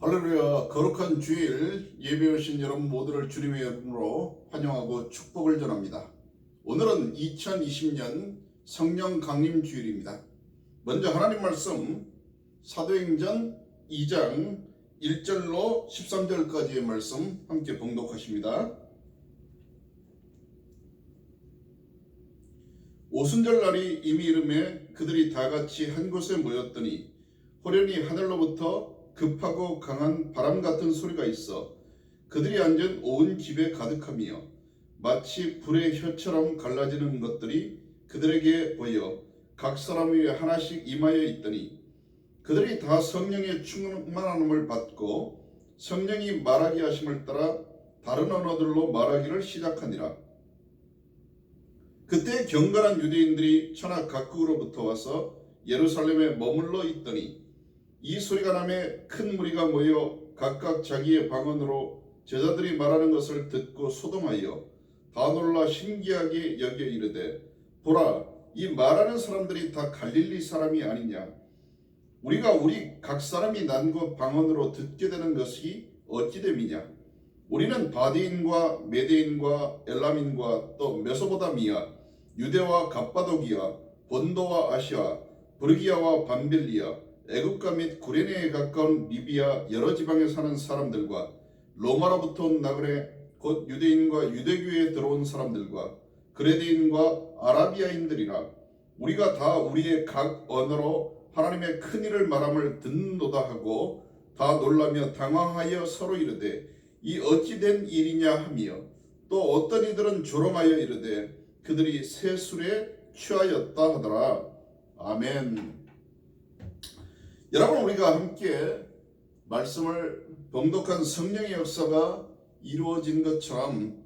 할렐루야. 거룩한 주일 예배 오신 여러분 모두를 주님의 이름으로 환영하고 축복을 전합니다. 오늘은 2020년 성령 강림 주일입니다. 먼저 하나님 말씀 사도행전 2장 1절로 13절까지의 말씀 함께 봉독하십니다. 오순절 날이 이미 이르매 그들이 다 같이 한 곳에 모였더니 호련히 하늘로부터 급하고 강한 바람 같은 소리가 있어 그들이 앉은 온 집에 가득하며 마치 불의 혀처럼 갈라지는 것들이 그들에게 보여 각 사람 위에 하나씩 임하여 있더니 그들이 다 성령의 충만함을 받고 성령이 말하게 하심을 따라 다른 언어들로 말하기를 시작하니라. 그때 경건한 유대인들이 천하 각국으로부터 와서 예루살렘에 머물러 있더니 이 소리가 나매 큰 무리가 모여 각각 자기의 방언으로 제자들이 말하는 것을 듣고 소동하여 다 놀라 신기하게 여겨 이르되 보라, 이 말하는 사람들이 다 갈릴리 사람이 아니냐. 우리가 우리 각 사람이 난 것 방언으로 듣게 되는 것이 어찌 됨이냐. 우리는 바디인과 메데인과 엘람인과 또 메소포타미아, 유대와 갑바도기아, 본도와 아시아, 브르기아와 밤빌리아, 애굽과 및 구레네에 가까운 리비아 여러 지방에 사는 사람들과 로마로부터 온 나그네 곧 유대인과 유대교에 들어온 사람들과 그레데인과 아라비아인들이라. 우리가 다 우리의 각 언어로 하나님의 큰 일을 말함을 듣는도다 하고 다 놀라며 당황하여 서로 이르되 이 어찌 된 일이냐 하며 또 어떤 이들은 조롱하여 이르되 그들이 새 술에 취하였다 하더라. 아멘. 여러분, 우리가 함께 말씀을 봉독한 성령의 역사가 이루어진 것처럼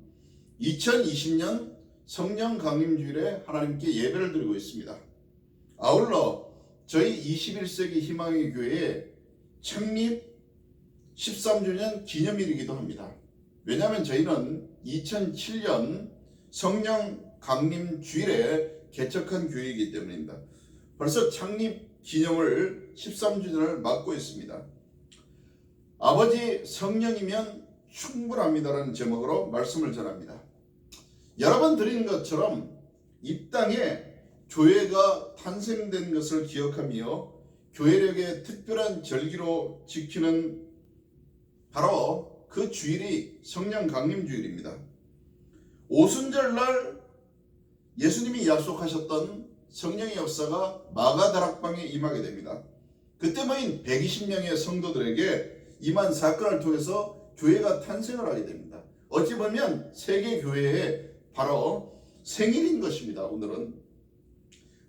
2020년 성령 강림주일에 하나님께 예배를 드리고 있습니다. 아울러 저희 21세기 희망의 교회의 창립 13주년 기념일이기도 합니다. 왜냐하면 저희는 2007년 성령 강림주일에 개척한 교회이기 때문입니다. 벌써 창립 기념을 13주년을 맞고 있습니다. 아버지 성령이면 충분합니다라는 제목으로 말씀을 전합니다. 여러 번 드린 것처럼 이 땅에 교회가 탄생된 것을 기억하며 교회력의 특별한 절기로 지키는 바로 그 주일이 성령 강림 주일입니다. 오순절날 예수님이 약속하셨던 성령의 역사가 마가다락방에 임하게 됩니다. 그때 모인 120명의 성도들에게 임한 사건을 통해서 교회가 탄생을 하게 됩니다. 어찌 보면 세계 교회의 바로 생일인 것입니다. 오늘은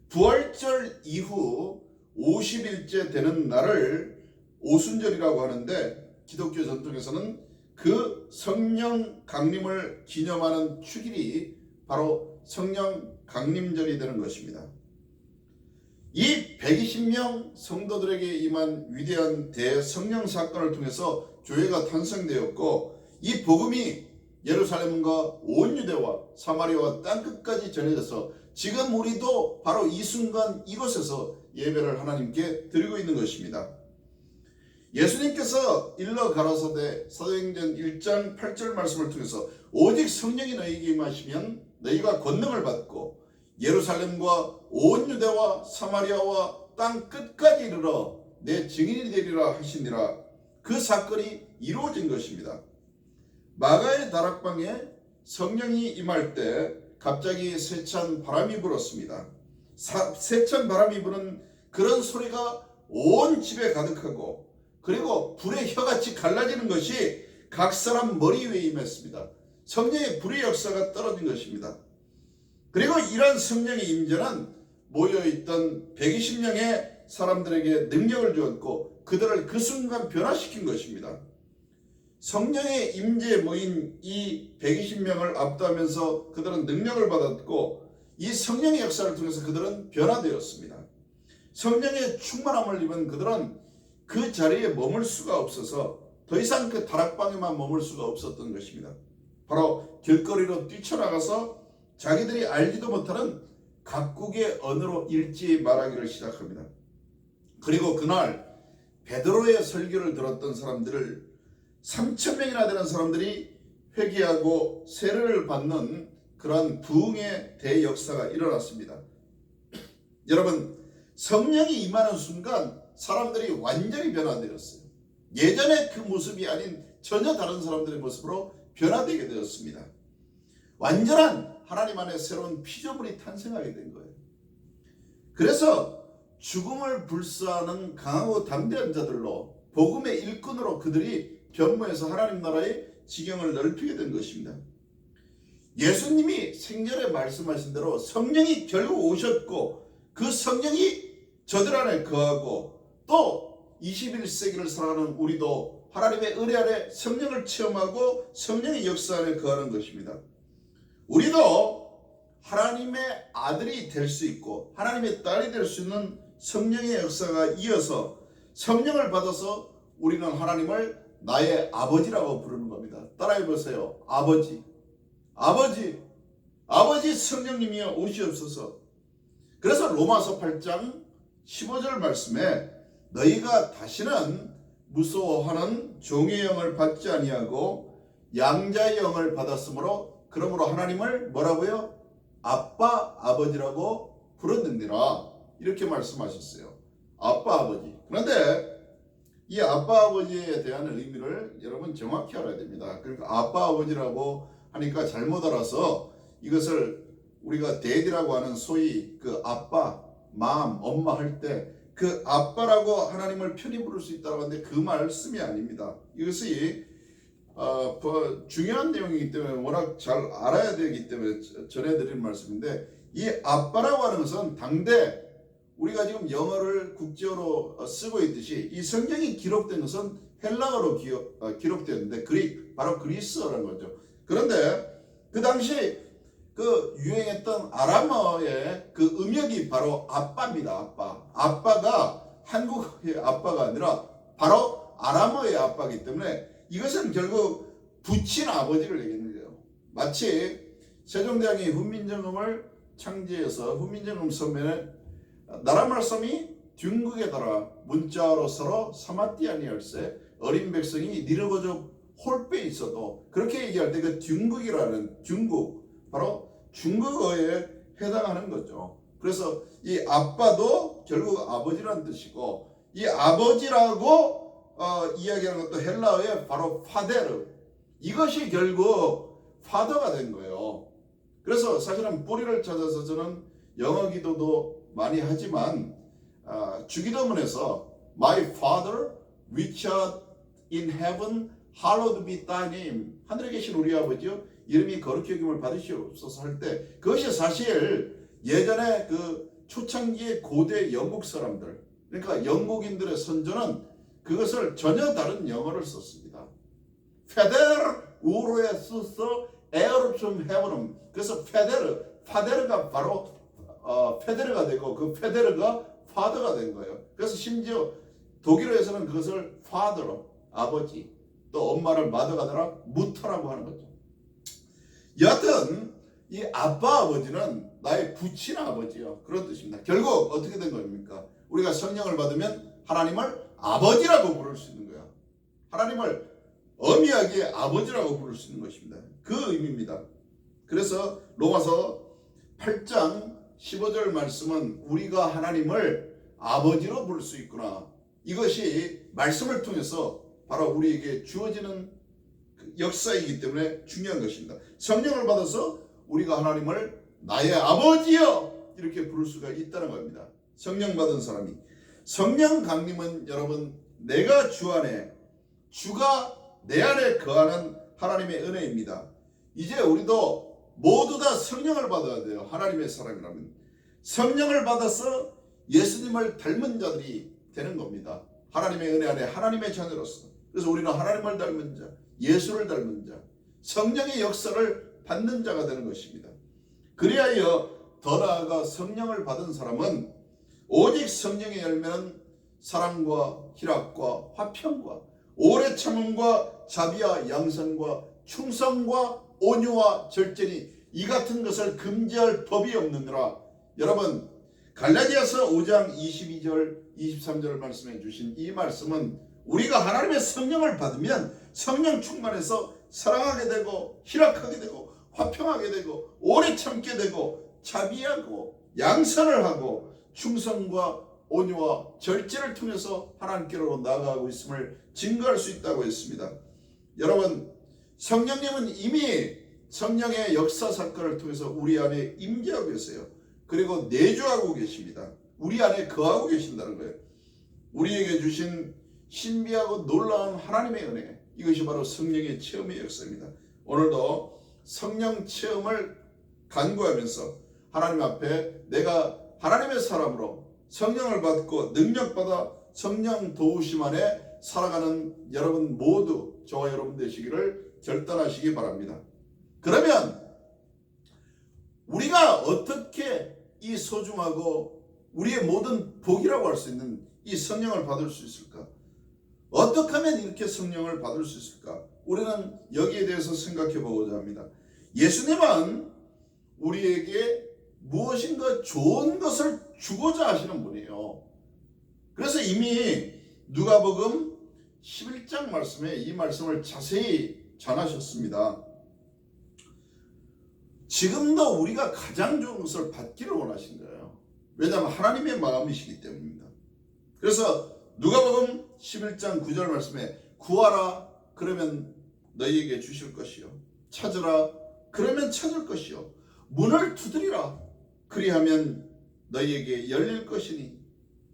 부활절 이후 50일째 되는 날을 오순절이라고 하는데 기독교 전통에서는 그 성령 강림을 기념하는 축일이 바로 성령 강림절이 되는 것입니다. 이 120명 성도들에게 임한 위대한 대성령 사건을 통해서 교회가 탄생되었고 이 복음이 예루살렘과 온 유대와 사마리아와 땅끝까지 전해져서 지금 우리도 바로 이 순간 이곳에서 예배를 하나님께 드리고 있는 것입니다. 예수님께서 일러 가라사대 사도행전 1장 8절 말씀을 통해서 오직 성령이 너희에게 임하시면 너희가 권능을 받고 예루살렘과 온 유대와 사마리아와 땅 끝까지 이르러 내 증인이 되리라 하시니라. 그 사건이 이루어진 것입니다. 마가의 다락방에 성령이 임할 때 갑자기 세찬 바람이 불었습니다. 세찬 바람이 부는 그런 소리가 온 집에 가득하고 그리고 불의 혀같이 갈라지는 것이 각 사람 머리 위에 임했습니다. 성령의 불의 역사가 떨어진 것입니다. 그리고 이러한 성령의 임재는 모여있던 120명의 사람들에게 능력을 주었고 그들을 그 순간 변화시킨 것입니다. 성령의 임재에 모인 이 120명을 압도하면서 그들은 능력을 받았고 이 성령의 역사를 통해서 그들은 변화되었습니다. 성령의 충만함을 입은 그들은 그 자리에 머물 수가 없어서 더 이상 그 다락방에만 머물 수가 없었던 것입니다. 바로 길거리로 뛰쳐나가서 자기들이 알지도 못하는 각국의 언어로 일제히 말하기를 시작합니다. 그리고 그날 베드로의 설교를 들었던 사람들을 3,000명이나 되는 사람들이 회개하고 세례를 받는 그러한 부흥의 대역사가 일어났습니다. 여러분, 성령이 임하는 순간 사람들이 완전히 변화되었어요. 예전의 그 모습이 아닌 전혀 다른 사람들의 모습으로 변화되게 되었습니다. 완전한 하나님 안에 새로운 피조물이 탄생하게 된 거예요. 그래서 죽음을 불사하는 강하고 담대한 자들로 복음의 일꾼으로 그들이 변모해서 하나님 나라의 지경을 넓히게 된 것입니다. 예수님이 생전에 말씀하신 대로 성령이 결국 오셨고 그 성령이 저들 안에 거하고 또 21세기를 살아가는 우리도 하나님의 은혜 안에 성령을 체험하고 성령의 역사 안에 거하는 것입니다. 우리도 하나님의 아들이 될 수 있고 하나님의 딸이 될 수 있는 성령의 역사가 이어서 성령을 받아서 우리는 하나님을 나의 아버지라고 부르는 겁니다. 따라해 보세요. 아버지, 아버지, 아버지 성령님이여 오시옵소서. 그래서 로마서 8장 15절 말씀에 너희가 다시는 무서워하는 종의 영을 받지 아니하고 양자의 영을 받았으므로 그러므로 하나님을 뭐라고요? 아빠 아버지라고 부르느니라. 이렇게 말씀하셨어요. 아빠 아버지. 그런데 이 아빠 아버지에 대한 의미를 여러분 정확히 알아야 됩니다. 그러니까 아빠 아버지라고 하니까 잘못 알아서 이것을 우리가 데디라고 하는 소위 그 아빠, 맘, 엄마 할 때 그 아빠라고 하나님을 편히 부를 수 있다고 하는데 그 말씀이 아닙니다. 이것이 중요한 내용이기 때문에 워낙 잘 알아야 되기 때문에 전해드리는 말씀인데 이 아빠라고 하는 것은 당대 우리가 지금 영어를 국제어로 쓰고 있듯이 이 성경이 기록된 것은 헬라어로 기록되었는데 바로 그리스어라는 거죠. 그런데 그 당시 그 유행했던 아람어의 그 음역이 바로 아빠입니다. 아빠가 한국의 아빠가 아니라 바로 아람어의 아빠이기 때문에 이것은 결국 부친 아버지를 얘기하는 거예요. 마치 세종대왕이 훈민정음을 창제해서 훈민정음 서면에 나라 말씀이 둔국에 따라 문자로 서로 사마띠아니얼세 어린 백성이 니르고적 홀빼 있어도 그렇게 얘기할 때 그 둔국이라는 중국 바로 중국어에 해당하는 거죠. 그래서 이 아빠도 결국 아버지라는 뜻이고 이 아버지라고 이야기하는 것도 헬라어의 바로 파데르 이것이 결국 파더가 된 거예요. 그래서 사실은 뿌리를 찾아서 저는 영어 기도도 많이 하지만 주기도문에서 My Father which art in heaven hallowed be thy name 하늘에 계신 우리 아버지요 이름이 거룩히 여김을 받으시옵소서 할 때 그것이 사실 예전에 그 초창기의 고대 영국 사람들 그러니까 영국인들의 선조는 그것을 전혀 다른 영어를 썼습니다. 페데르 우르에 쓰서 에어르춤 헤브름 그래서 파데르가 바로 페데르가 되고 그 페데르가 파더가 된 거예요. 그래서 심지어 독일어에서는 그것을 파더로 아버지 또 엄마를 마더가 아니라 무터라고 하는 거죠. 여하튼 이 아빠 아버지는 나의 부친 아버지요 그런 뜻입니다. 결국 어떻게 된 겁니까? 우리가 성령을 받으면 하나님을 아버지라고 부를 수 있는 거야. 하나님을 엄밀하게 아버지라고 부를 수 있는 것입니다. 그 의미입니다. 그래서 로마서 8장 15절 말씀은 우리가 하나님을 아버지로 부를 수 있구나. 이것이 말씀을 통해서 바로 우리에게 주어지는 역사이기 때문에 중요한 것입니다. 성령을 받아서 우리가 하나님을 나의 아버지여 이렇게 부를 수가 있다는 겁니다. 성령 받은 사람이. 성령 강림은 여러분 내가 주 안에 주가 내 안에 거하는 하나님의 은혜입니다. 이제 우리도 모두 다 성령을 받아야 돼요. 하나님의 사람이라면. 성령을 받아서 예수님을 닮은 자들이 되는 겁니다. 하나님의 은혜 안에 하나님의 자녀로서. 그래서 우리는 하나님을 닮은 자, 예수를 닮은 자, 성령의 역사를 받는 자가 되는 것입니다. 그리하여 더 나아가 성령을 받은 사람은 오직 성령의 열매는 사랑과 희락과 화평과 오래 참음과 자비와 양선과 충성과 온유와 절제니 이 같은 것을 금지할 법이 없느니라. 여러분 갈라디아서 5장 22절 23절 말씀해 주신 이 말씀은 우리가 하나님의 성령을 받으면 성령 충만해서 사랑하게 되고 희락하게 되고 화평하게 되고 오래 참게 되고 자비하고 양선을 하고 충성과 온유와 절제를 통해서 하나님께로 나아가고 있음을 증거할 수 있다고 했습니다. 여러분, 성령님은 이미 성령의 역사 사건을 통해서 우리 안에 임재하고 계세요. 그리고 내주하고 계십니다. 우리 안에 거하고 계신다는 거예요. 우리에게 주신 신비하고 놀라운 하나님의 은혜, 이것이 바로 성령의 체험의 역사입니다. 오늘도 성령 체험을 간구하면서 하나님 앞에 내가 하나님의 사람으로 성령을 받고 능력받아 성령 도우심 안에 살아가는 여러분 모두, 저와 여러분 되시기를 결단하시기 바랍니다. 그러면 우리가 어떻게 이 소중하고 우리의 모든 복이라고 할 수 있는 이 성령을 받을 수 있을까? 어떻게 하면 이렇게 성령을 받을 수 있을까? 우리는 여기에 대해서 생각해 보고자 합니다. 예수님은 우리에게 무엇인가 좋은 것을 주고자 하시는 분이에요. 그래서 이미 누가복음 11장 말씀에 이 말씀을 자세히 전하셨습니다. 지금도 우리가 가장 좋은 것을 받기를 원하신 거예요. 왜냐하면 하나님의 마음이시기 때문입니다. 그래서 누가복음 11장 9절 말씀에 구하라 그러면 너희에게 주실 것이요, 찾으라 그러면 찾을 것이요, 문을 두드리라 그리하면 너희에게 열릴 것이니,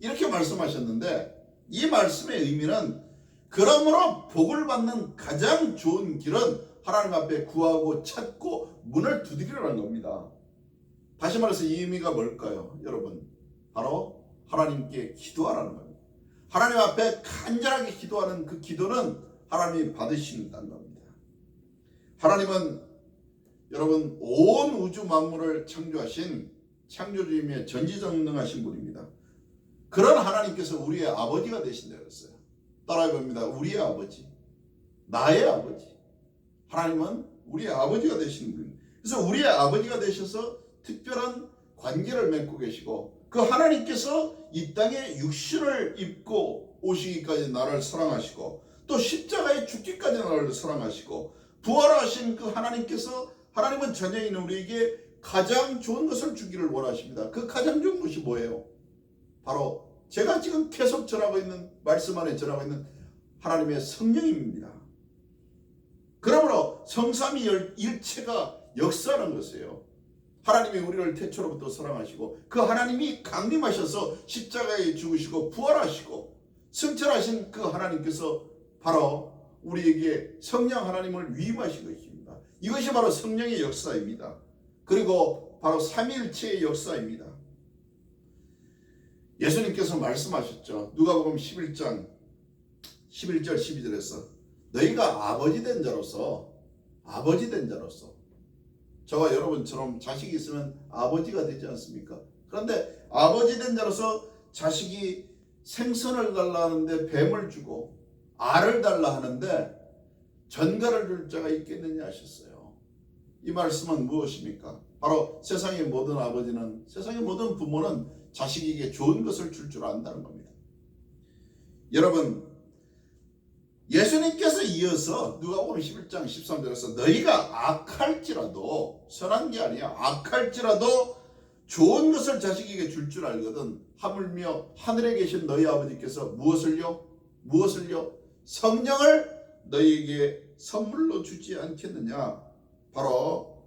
이렇게 말씀하셨는데, 이 말씀의 의미는 그러므로 복을 받는 가장 좋은 길은 하나님 앞에 구하고 찾고 문을 두드리라는 겁니다. 다시 말해서 이 의미가 뭘까요? 여러분, 바로 하나님께 기도하라는 겁니다. 하나님 앞에 간절하게 기도하는 그 기도는 하나님이 받으신다는 겁니다. 하나님은 여러분 온 우주 만물을 창조하신 창조주이며 전지전능하신 분입니다. 그런 하나님께서 우리의 아버지가 되신다고 했어요. 따라해봅니다. 우리의 아버지, 나의 아버지. 하나님은 우리의 아버지가 되시는 분입니다. 그래서 우리의 아버지가 되셔서 특별한 관계를 맺고 계시고, 그 하나님께서 이 땅에 육신을 입고 오시기까지 나를 사랑하시고, 또 십자가에 죽기까지 나를 사랑하시고, 부활하신 그 하나님께서, 하나님은 자녀인 우리에게 가장 좋은 것을 주기를 원하십니다. 그 가장 좋은 것이 뭐예요? 바로 제가 지금 계속 전하고 있는 말씀 안에 전하고 있는 하나님의 성령입니다. 그러므로 성삼위일체가 역사하는 것이에요. 하나님이 우리를 태초로부터 사랑하시고 그 하나님이 강림하셔서 십자가에 죽으시고 부활하시고 승천하신 그 하나님께서 바로 우리에게 성령 하나님을 위임하신 것입니다. 이것이 바로 성령의 역사입니다. 그리고 바로 삼위일체의 역사입니다. 예수님께서 말씀하셨죠. 누가복음 11장 11절 12절에서 너희가 아버지 된 자로서 저와 여러분처럼 자식이 있으면 아버지가 되지 않습니까? 그런데 아버지 된 자로서 자식이 생선을 달라 하는데 뱀을 주고 알을 달라 하는데 전갈을 줄 자가 있겠느냐 하셨어요. 이 말씀은 무엇입니까? 바로 세상의 모든 아버지는, 세상의 모든 부모는 자식에게 좋은 것을 줄 안다는 겁니다. 여러분, 예수님께서 이어서 누가복음 11장 13절에서 너희가 악할지라도, 선한 게 아니야, 악할지라도 좋은 것을 자식에게 줄 알거든 하물며 하늘에 계신 너희 아버지께서 무엇을요? 성령을 너희에게 선물로 주지 않겠느냐. 바로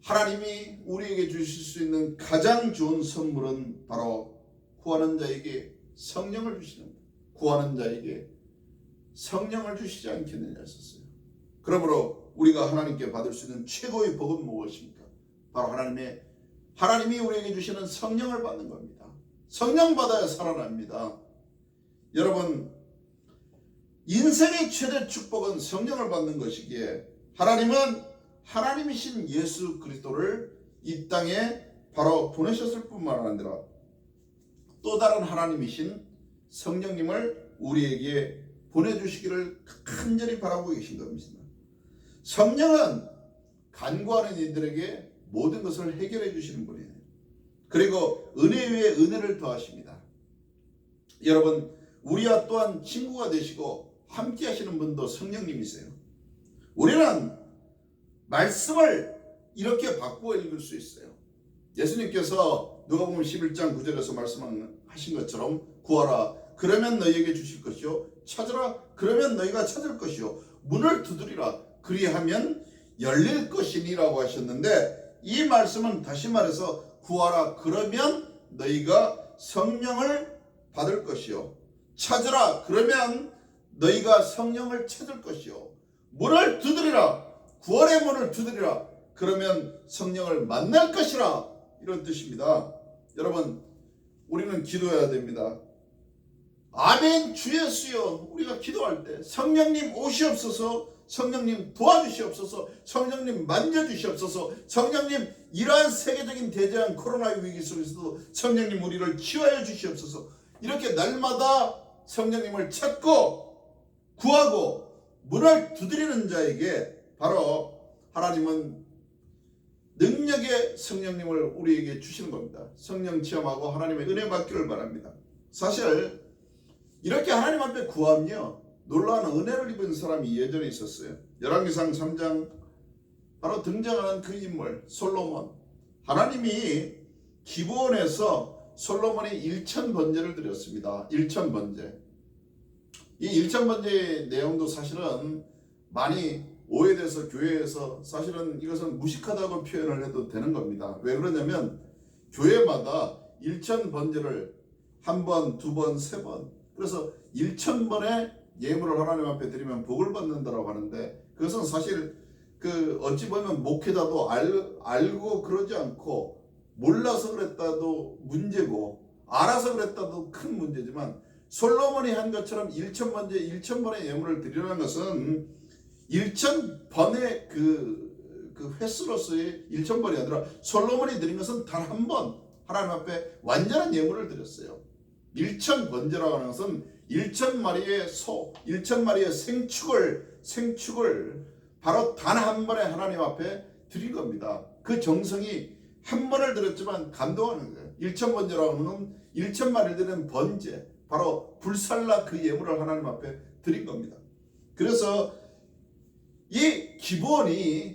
하나님이 우리에게 주실 수 있는 가장 좋은 선물은 바로 구하는 자에게 성령을 주시는 겁니다. 구하는 자에게 성령을 주시지 않겠느냐 했었어요. 그러므로 우리가 하나님께 받을 수 있는 최고의 복은 무엇입니까? 바로 하나님이 우리에게 주시는 성령을 받는 겁니다. 성령 받아야 살아납니다. 여러분, 인생의 최대 축복은 성령을 받는 것이기에 하나님은 하나님이신 예수 그리스도를 이 땅에 바로 보내셨을 뿐만 아니라 또 다른 하나님이신 성령님을 우리에게 보내주시기를 간절히 바라고 계신 겁니다. 성령은 간구하는 이들에게 모든 것을 해결해 주시는 분이에요. 그리고 은혜 위에 은혜를 더하십니다. 여러분, 우리와 또한 친구가 되시고 함께 하시는 분도 성령님이세요. 우리는 말씀을 이렇게 바꾸어 읽을 수 있어요. 예수님께서 누가복음 11장 9절에서 말씀하신 것처럼 구하라 그러면 너희에게 주실 것이요 찾으라 그러면 너희가 찾을 것이요 문을 두드리라 그리하면 열릴 것이니라고 하셨는데, 이 말씀은 다시 말해서 구하라 그러면 너희가 성령을 받을 것이요 찾으라 그러면 너희가 성령을 찾을 것이요 문을 두드리라 구원의 문을 두드리라 그러면 성령을 만날 것이라, 이런 뜻입니다. 여러분, 우리는 기도해야 됩니다. 아멘 주 예수여, 우리가 기도할 때 성령님 오시옵소서, 성령님 도와주시옵소서, 성령님 만져주시옵소서, 성령님 이러한 세계적인 대재앙 코로나 위기 속에서도 성령님 우리를 치유하여 주시옵소서, 이렇게 날마다 성령님을 찾고 구하고 문을 두드리는 자에게 바로 하나님은 능력의 성령님을 우리에게 주시는 겁니다. 성령 체험하고 하나님의 은혜 받기를 바랍니다. 사실 이렇게 하나님 앞에 구하면요 놀라운 은혜를 입은 사람이 예전에 있었어요. 열왕기상 3장 바로 등장하는 그 인물 솔로몬. 하나님이 기브온에서 솔로몬이 1000번제를 드렸습니다. 1000번제. 이 1000번제의 내용도 사실은 많이 오해돼서 교회에서 사실은 이것은 무식하다고 표현을 해도 되는 겁니다. 왜 그러냐면 교회마다 1000번제를 한 번, 두 번, 세 번, 그래서 1000번의 예물을 하나님 앞에 드리면 복을 받는다라고 하는데, 그것은 사실 어찌 보면 목회자도 알고 그러지 않고 몰라서 그랬다도 문제고 알아서 그랬다도 큰 문제지만, 솔로몬이 한 것처럼 1000번째 1000번의 예물을 드리라는 것은 1000번의 그 횟수로서의 1000번이 아니라 솔로몬이 드린 것은 단 한 번 하나님 앞에 완전한 예물을 드렸어요. 1000번제라고 하는 것은 1000마리의 소, 1000마리의 생축을 바로 단 한 번에 하나님 앞에 드린 겁니다. 그 정성이 한 번을 드렸지만 감동하는 거예요. 1000번제라고 하는 건 1000마리를 드리는 번제, 바로 불살라 그 예물을 하나님 앞에 드린 겁니다. 그래서 이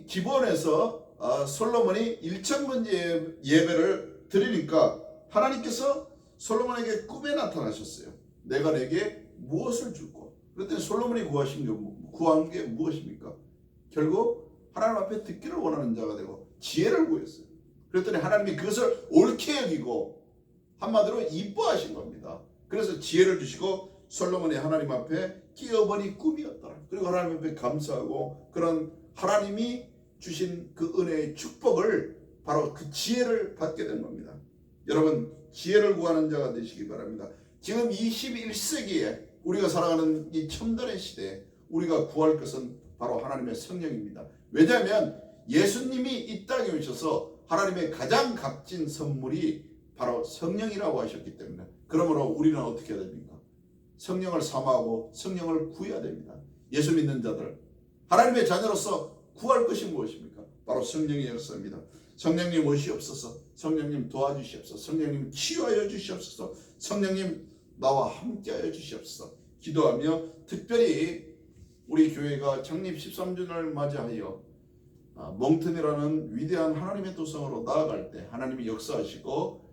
기브온에서 솔로몬이 1000번제 예배를 드리니까 하나님께서 솔로몬에게 꿈에 나타나셨어요. 내가 내게 무엇을 줄고? 그랬더니 솔로몬이 구한 게 무엇입니까? 결국 하나님 앞에 듣기를 원하는 자가 되고 지혜를 구했어요. 그랬더니 하나님이 그것을 옳게 여기고 한마디로 이뻐하신 겁니다. 그래서 지혜를 주시고 솔로몬이 하나님 앞에 끼어버린 꿈이었더라. 그리고 하나님 앞에 감사하고 그런 하나님이 주신 그 은혜의 축복을 바로 그 지혜를 받게 된 겁니다. 여러분, 지혜를 구하는 자가 되시기 바랍니다. 지금 21세기에 우리가 살아가는 이 첨단의 시대에 우리가 구할 것은 바로 하나님의 성령입니다. 왜냐하면 예수님이 이 땅에 오셔서 하나님의 가장 값진 선물이 바로 성령이라고 하셨기 때문에, 그러므로 우리는 어떻게 해야 됩니까? 성령을 사모하고 성령을 구해야 됩니다. 예수 믿는 자들, 하나님의 자녀로서 구할 것이 무엇입니까? 바로 성령의 역사입니다. 성령님 오시옵소서, 성령님 도와주시옵소서, 성령님 치유하여 주시옵소서, 성령님 나와 함께하여 주시옵소서 기도하며, 특별히 우리 교회가 창립 13주년을 맞이하여 몽튼이라는 위대한 하나님의 도성으로 나아갈 때 하나님이 역사하시고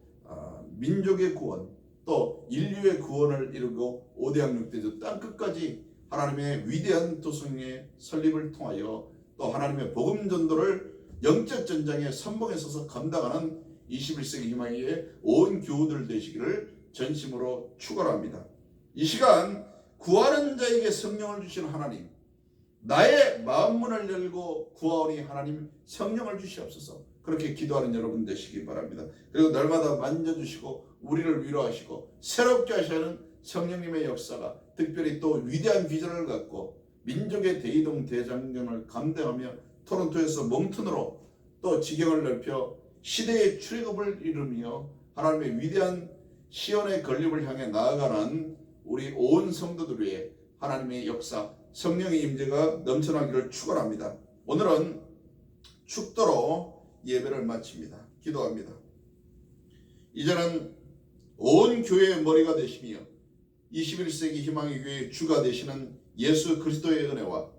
민족의 구원, 또 인류의 구원을 이루고 5대 항력대주 땅끝까지 하나님의 위대한 도성의 설립을 통하여 또 하나님의 복음 전도를 영적 전장의 선봉에 서서 감당하는 21세기 희망의 온 교우들 되시기를 전심으로 축원합니다. 이 시간 구하는 자에게 성령을 주신 하나님, 나의 마음 문을 열고 구하오니 하나님 성령을 주시옵소서, 그렇게 기도하는 여러분 되시기 바랍니다. 그리고 날마다 만져주시고 우리를 위로하시고 새롭게 하시는 성령님의 역사가 특별히 또 위대한 비전을 갖고 민족의 대이동 대장정을 감당하며 토론토에서 몽튼으로 또 지경을 넓혀 시대의 출애굽을 이루며 하나님의 위대한 시온의 건립을 향해 나아가는 우리 온 성도들 위해 하나님의 역사, 성령의 임재가 넘쳐나기를 축원합니다. 오늘은 축도로 예배를 마칩니다. 기도합니다. 이제는 온 교회의 머리가 되시며 21세기 희망의 교회의 주가 되시는 예수 그리스도의 은혜와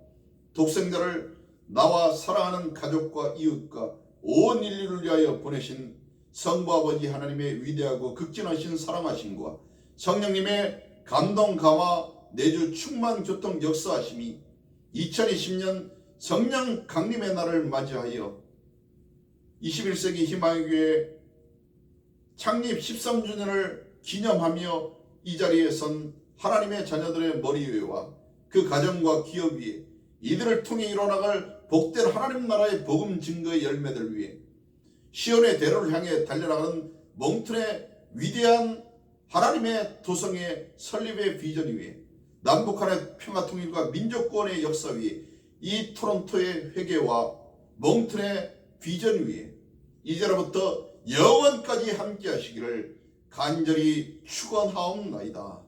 독생자를 나와 사랑하는 가족과 이웃과 온 인류를 위하여 보내신 성부 아버지 하나님의 위대하고 극진하신 사랑하심과 성령님의 감동 감화 내주 충만 교통 역사하심이 2020년 성령 강림의 날을 맞이하여 21세기 희망의 교회 창립 13주년을 기념하며 이 자리에 선 하나님의 자녀들의 머리 위와 그 가정과 기업 위에 이들을 통해 일어나갈 복된 하나님 나라의 복음 증거의 열매들 위해 시온의 대로를 향해 달려나가는 몽튼의 위대한 하나님의 도성의 설립의 비전 위에 남북한의 평화통일과 민족구원의 역사 위에 이 토론토의 회개와 몽튼의 비전 위에 이제로부터 영원까지 함께 하시기를 간절히 축원하옵나이다.